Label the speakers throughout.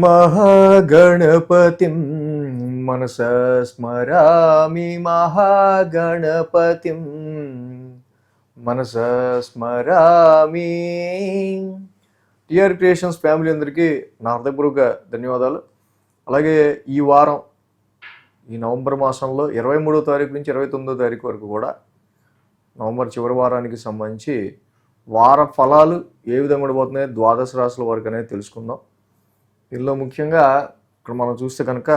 Speaker 1: మహాగణపతిం మనసా స్మరామి మహాగణపతిం మనసా స్మరామి. TR creations family అందరికీ నా హృదయపూర్వక ధన్యవాదాలు. అలాగే ఈ వారం ఈ నవంబర్ మాసంలో 23వ తారీఖు నుంచి 29వ తారీఖు వరకు కూడా నవంబర్ చివరి వారానికి సంబంధించి వార ఫలాలు ఏ విధంగా ఉండబోతున్నాయి, ద్వాదశ రాశుల వరకు అనేది తెలుసుకుందాం. దీనిలో ముఖ్యంగా ఇక్కడ మనం చూస్తే కనుక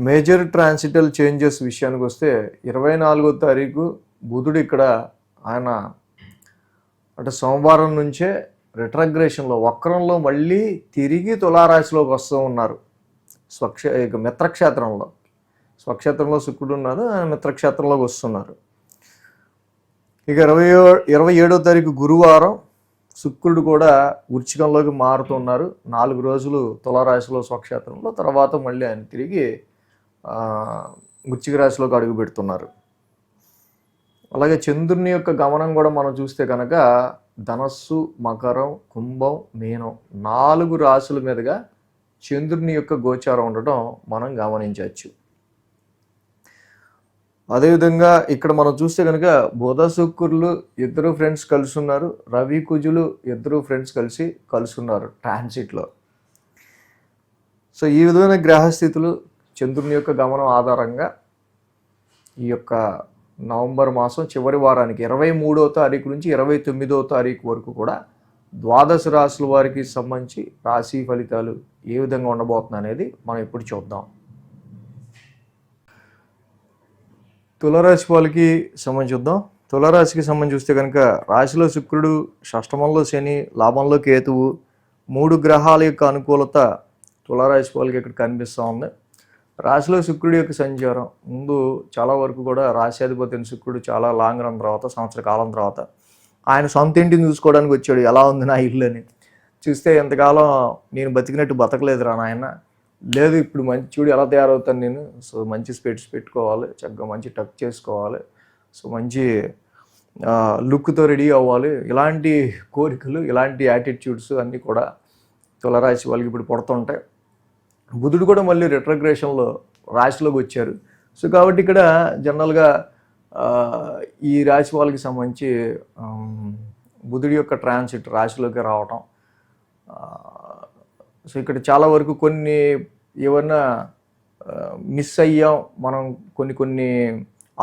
Speaker 1: మేజర్ ట్రాన్సిటల్ చేంజెస్ విషయానికి వస్తే 24వ తారీఖు బుధుడు ఇక్కడ ఆయన అంటే సోమవారం నుంచే రిట్రగ్రేషన్లో వక్రంలో మళ్ళీ తిరిగి తులారాశిలోకి వస్తూ ఉన్నారు. మిత్రక్షేత్రంలో స్వక్షేత్రంలో శుక్రుడు ఉన్నారు, ఆయన మిత్రక్షేత్రంలోకి వస్తున్నారు. ఇక 27వ తారీఖు గురువారం శుక్రుడు కూడా వృశ్చికంలోకి మారుతున్నారు. 4 రోజులు తులారాశిలో స్వక్షేత్రంలో, తర్వాత మళ్ళీ ఆయన తిరిగి వృశ్చిక రాశిలోకి అడుగు పెడుతున్నారు. అలాగే చంద్రుని యొక్క గమనం కూడా మనం చూస్తే కనుక ధనస్సు, మకరం, కుంభం, మీనం 4 రాశుల మీదుగా చంద్రుని యొక్క గోచారం ఉండటం మనం గమనించవచ్చు. అదేవిధంగా ఇక్కడ మనం చూస్తే కనుక బుధ శుక్రులు ఇద్దరు ఫ్రెండ్స్ కలిసి ఉన్నారు, రవి కుజులు ఇద్దరు ఫ్రెండ్స్ కలిసి ఉన్నారు ట్రాన్సిట్లో. సో ఈ విధమైన గ్రహస్థితులు చంద్రుని యొక్క గమనం ఆధారంగా ఈ యొక్క నవంబర్ మాసం చివరి వారానికి 23వ తారీఖు నుంచి 29వ తారీఖు వరకు కూడా ద్వాదశ రాశుల వారికి సంబంధించి రాశి ఫలితాలు ఏ విధంగా ఉండబోతున్నాయి అనేది మనం ఇప్పుడు చూద్దాం. తులారాశి వాళ్ళకి సంబంధించి చూద్దాం. తులారాశికి సంబంధించి చూస్తే కనుక రాశిలో శుక్రుడు, షష్టమంలో శని, లాభంలో కేతువు 3 గ్రహాల యొక్క అనుకూలత తులారాశి వాళ్ళకి ఇక్కడ కనిపిస్తూ ఉంది. రాశిలో శుక్రుడి యొక్క సంచారం ముందు చాలా వరకు కూడా రాశ్యాధిపతి శుక్రుడు చాలా లాంగ్ రన్ తర్వాత, సంవత్సర కాలం తర్వాత ఆయన సొంత ఇంటిని చూసుకోవడానికి వచ్చాడు. ఎలా ఉంది నా ఇల్లు అని చూస్తే ఎంతకాలం నేను బతికినట్టు బతకలేదురా నాయన, లేదు ఇప్పుడు మంచి చూడు ఎలా తయారవుతాను నేను. సో మంచి స్పెట్స్ పెట్టుకోవాలి, చక్కగా మంచి టక్ చేసుకోవాలి, సో మంచి లుక్తో రెడీ అవ్వాలి. ఇలాంటి కోరికలు, ఇలాంటి యాటిట్యూడ్స్ అన్నీ కూడా తులారాశి వాళ్ళకి ఇప్పుడు పుడుతుంటాయి. బుధుడు కూడా మళ్ళీ రిట్రగ్రేషన్లో రాశిలోకి వచ్చారు. సో కాబట్టి ఇక్కడ జనరల్గా ఈ రాశి వాళ్ళకి సంబంధించి బుధుడి యొక్క ట్రాన్సిట్ రాశిలోకి రావటం, సో ఇక్కడ చాలా వరకు కొన్ని ఏమన్నా మిస్ అయ్యాం మనం కొన్ని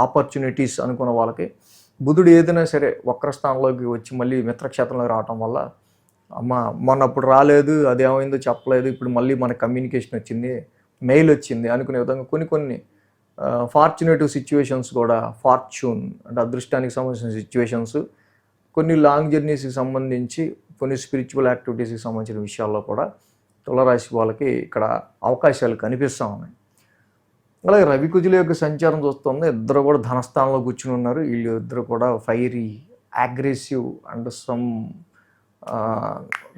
Speaker 1: ఆపర్చునిటీస్ అనుకున్న వాళ్ళకి బుధుడు ఏదైనా సరే వక్రస్థానంలోకి వచ్చి మళ్ళీ మిత్రక్షేత్రంలోకి రావటం వల్ల మొన్న అప్పుడు రాలేదు, అదేమైందో చెప్పలేదు, ఇప్పుడు మళ్ళీ మన కమ్యూనికేషన్ వచ్చింది, మెయిల్ వచ్చింది అనుకునే విధంగా కొన్ని ఫార్చునేటివ్ సిచ్యువేషన్స్ కూడా, ఫార్చ్యూన్ అంటే అదృష్టానికి సంబంధించిన సిచ్యువేషన్స్, కొన్ని లాంగ్ జర్నీస్కి సంబంధించి కొన్ని స్పిరిచువల్ యాక్టివిటీస్కి సంబంధించిన విషయాల్లో కూడా తులారాశి వాళ్ళకి ఇక్కడ అవకాశాలు కనిపిస్తూ ఉన్నాయి. అలాగే రవి కుజుల యొక్క సంచారం చూస్తుంది. ఇద్దరు కూడా ధనస్థానంలో కూర్చుని ఉన్నారు. వీళ్ళు ఇద్దరు కూడా fiery, aggressive and some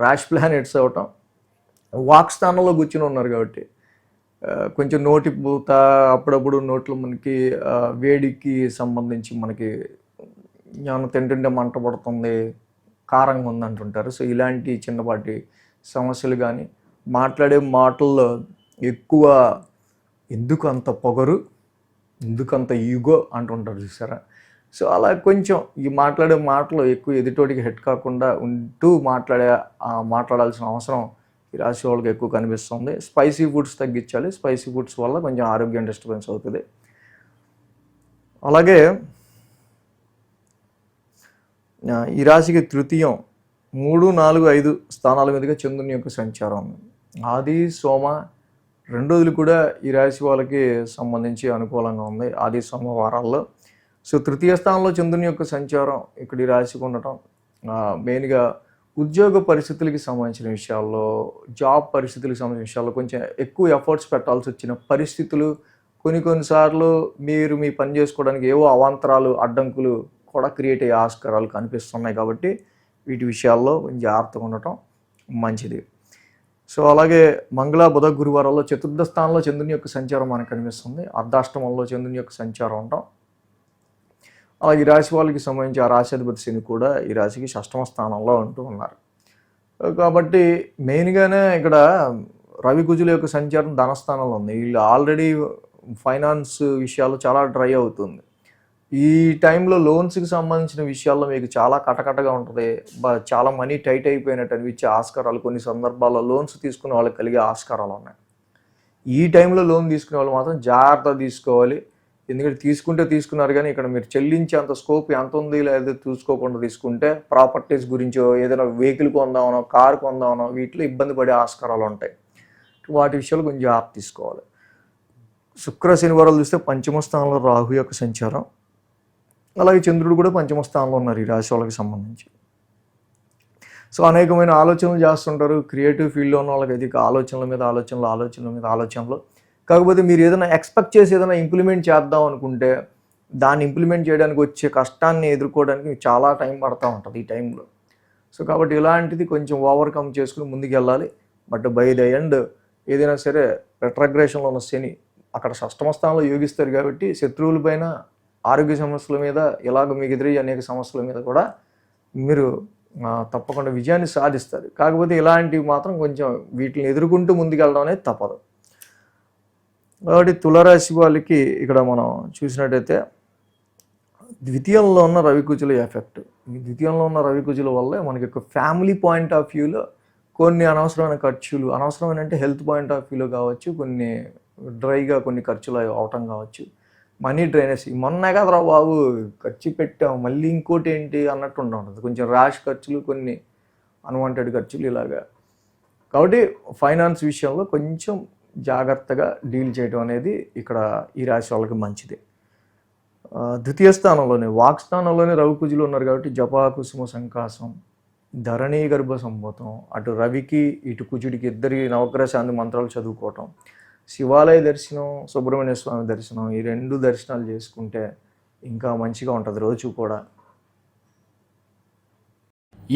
Speaker 1: rash planets అవటం వాక్ స్థానంలో కూర్చుని ఉన్నారు. కాబట్టి కొంచెం నోటి పూత, అప్పుడప్పుడు నోట్లో మనకి వేడికి సంబంధించి మనకి ఏమైనా తింటుంటే మంట పడుతుంది, కారంగా ఉందంటుంటారు. సో ఇలాంటి చిన్నపాటి సమస్యలు కానీ, మాట్లాడే మాటల్లో ఎక్కువ ఎందుకు అంత పొగరు, ఎందుకు అంత ఈగో అంటుంటారు చూసారా. సో అలా కొంచెం ఈ మాట్లాడే మాటలు ఎక్కువ ఎదుటోటికి హెడ్ కాకుండా ఉంటూ మాట్లాడాల్సిన అవసరం ఈ రాశి వాళ్ళకి ఎక్కువ కనిపిస్తుంది. స్పైసీ ఫుడ్స్ తగ్గించాలి. స్పైసీ ఫుడ్స్ వల్ల కొంచెం ఆరోగ్యం డిస్టర్బెన్స్ అవుతుంది. అలాగే ఈ రాశికి తృతీయం 3, 4, 5 స్థానాల మీదుగా చంద్రుని యొక్క సంచారం ఉంది. ఆది, సోమ 2 రోజులు కూడా ఈ రాశి వాళ్ళకి సంబంధించి అనుకూలంగా ఉంది, ఆది సోమవారాల్లో. సో తృతీయ స్థానంలో చంద్రుని యొక్క సంచారం ఇక్కడ ఈ రాశికి ఉండటం మెయిన్గా ఉద్యోగ పరిస్థితులకి సంబంధించిన విషయాల్లో, జాబ్ పరిస్థితులకు సంబంధించిన విషయాల్లో కొంచెం ఎక్కువ ఎఫర్ట్స్ పెట్టాల్సి వచ్చిన పరిస్థితులు, కొన్నిసార్లు మీరు మీ పని చేసుకోవడానికి ఏవో అవాంతరాలు, అడ్డంకులు కూడా క్రియేట్ అయ్యే ఆస్కారాలు కనిపిస్తున్నాయి. కాబట్టి వీటి విషయాల్లో కొంచెం జాగ్రత్తగా ఉండటం మంచిది. సో అలాగే మంగళ, బుధ, గురువారాల్లో చతుర్థ స్థానంలో చంద్రుని యొక్క సంచారం మనకు కనిపిస్తుంది. అర్ధాష్టమంలో చంద్రుని యొక్క సంచారం ఉండటం. అలాగే ఈ రాశి వాళ్ళకి సంబంధించి ఆ రాశ్యాధిపతి శని కూడా ఈ రాశికి షష్టమ స్థానంలో ఉంటూ ఉన్నారు. కాబట్టి మెయిన్‌గానే ఇక్కడ రవి కుజుల యొక్క సంచారం ధనస్థానంలో ఉంది. వీళ్ళు ఆల్రెడీ ఫైనాన్స్ విషయాల్లో చాలా డ్రై అవుతుంది. ఈ టైంలో లోన్స్‌కి సంబంధించిన విషయాల్లో మీకు చాలా కటకటగా ఉంటది. చాలా మనీ టైట్ అయిపోయినట్టు అనిపించే ఆస్కారాలు కొన్ని సందర్భాల్లో లోన్స్ తీసుకునే వాళ్ళకి కలిగే ఆస్కారాలున్నాయి. ఈ టైంలో లోన్ తీసుకునే వాళ్ళు మాత్రం జాగ్రత్తగా తీసుకోవాలి. ఎందుకంటే తీసుకుంటే తీసుకున్నారు కానీ ఇక్కడ మీరు చెల్లించేంత స్కోప్ ఎంత ఉంది లేదో చూసుకోకుండా తీసుకుంటే ప్రాపర్టీస్ గురించో ఏదైనా వెహికల్ కొందామనో కారు కొందామనో వీటిలో ఇబ్బంది పడే ఆస్కారాలు ఉంటాయి. వాటి విషయాలు కొంచెం జాగ్రత్త తీసుకోవాలి. శుక్ర శనివారాలు చూస్తే పంచమ స్థానంలో రాహు యొక్క సంచారం, అలాగే చంద్రుడు కూడా పంచమ స్థానంలో ఉన్నారు ఈ రాశి వాళ్ళకి సంబంధించి. సో అనేకమైన ఆలోచనలు చేస్తుంటారు. క్రియేటివ్ ఫీల్డ్లో ఉన్న వాళ్ళకి అయితే ఆలోచనల మీద ఆలోచనలు. కాకపోతే మీరు ఏదైనా ఎక్స్పెక్ట్ చేసి ఏదైనా ఇంప్లిమెంట్ చేద్దాం అనుకుంటే దాన్ని ఇంప్లిమెంట్ చేయడానికి వచ్చే కష్టాన్ని ఎదుర్కోవడానికి చాలా టైం పడుతూ ఉంటుంది ఈ టైంలో. సో కాబట్టి ఇలాంటిది కొంచెం ఓవర్కమ్ చేసుకుని ముందుకు వెళ్ళాలి. బట్ బై ద ఎండ్ ఏదైనా సరే రెట్రగ్రేషన్లో ఉన్న శని అక్కడ షష్టమ స్థానంలో యోగిస్తారు కాబట్టి శత్రువుల పైన, ఆరోగ్య సమస్యల మీద, ఇలాగ మీకు ఎదురయ్యే అనేక సమస్యల మీద కూడా మీరు తప్పకుండా విజయాన్ని సాధిస్తారు. కాకపోతే ఇలాంటివి మాత్రం కొంచెం వీటిని ఎదుర్కొంటూ ముందుకెళ్ళడం అనేది తప్పదు. కాబట్టి తులారాశి వాళ్ళకి ఇక్కడ మనం చూసినట్టయితే ద్వితీయంలో ఉన్న రవికుజుల ఎఫెక్ట్, ఈ ద్వితీయంలో ఉన్న రవికుజుల వల్లే మనకి ఒక ఫ్యామిలీ పాయింట్ ఆఫ్ వ్యూలో కొన్ని అనవసరమైన ఖర్చులు, అనవసరమైన అంటే హెల్త్ పాయింట్ ఆఫ్ వ్యూలో కావచ్చు, కొన్ని డ్రైగా కొన్ని ఖర్చులు అవటం కావచ్చు, మనీ డ్రైనేజ్. మొన్నే కదరా బాబు ఖర్చు పెట్టాం మళ్ళీ ఇంకోటి ఏంటి అన్నట్టు ఉంటుంది. కొంచెం ర్యాష్ ఖర్చులు, కొన్ని అన్వాంటెడ్ ఖర్చులు ఇలాగా. కాబట్టి ఫైనాన్స్ విషయంలో కొంచెం జాగ్రత్తగా డీల్ చేయడం అనేది ఇక్కడ ఈ రాశి వాళ్ళకి మంచిది. ద్వితీయ స్థానంలోనే వాక్ స్థానంలోనే రవి కుజులు ఉన్నారు కాబట్టి జపా కుసుమ సంకాసం, ధరణీ గర్భ సంభూతం, అటు రవికి ఇటు కుజుడికి ఇద్దరి నవగ్రహ శాంతి మంత్రాలు చదువుకోవటం, శివాలయ దర్శనం, సుబ్రహ్మణ్య స్వామి దర్శనం, ఈ 2 దర్శనాలు చేసుకుంటే ఇంకా మంచిగా ఉంటుంది రోజు కూడా.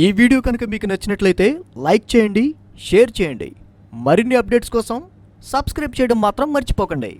Speaker 2: ఈ వీడియో కనుక మీకు నచ్చినట్లయితే లైక్ చేయండి, షేర్ చేయండి. మరిన్ని అప్డేట్స్ కోసం సబ్స్క్రైబ్ చేయడం మాత్రం మర్చిపోకండి.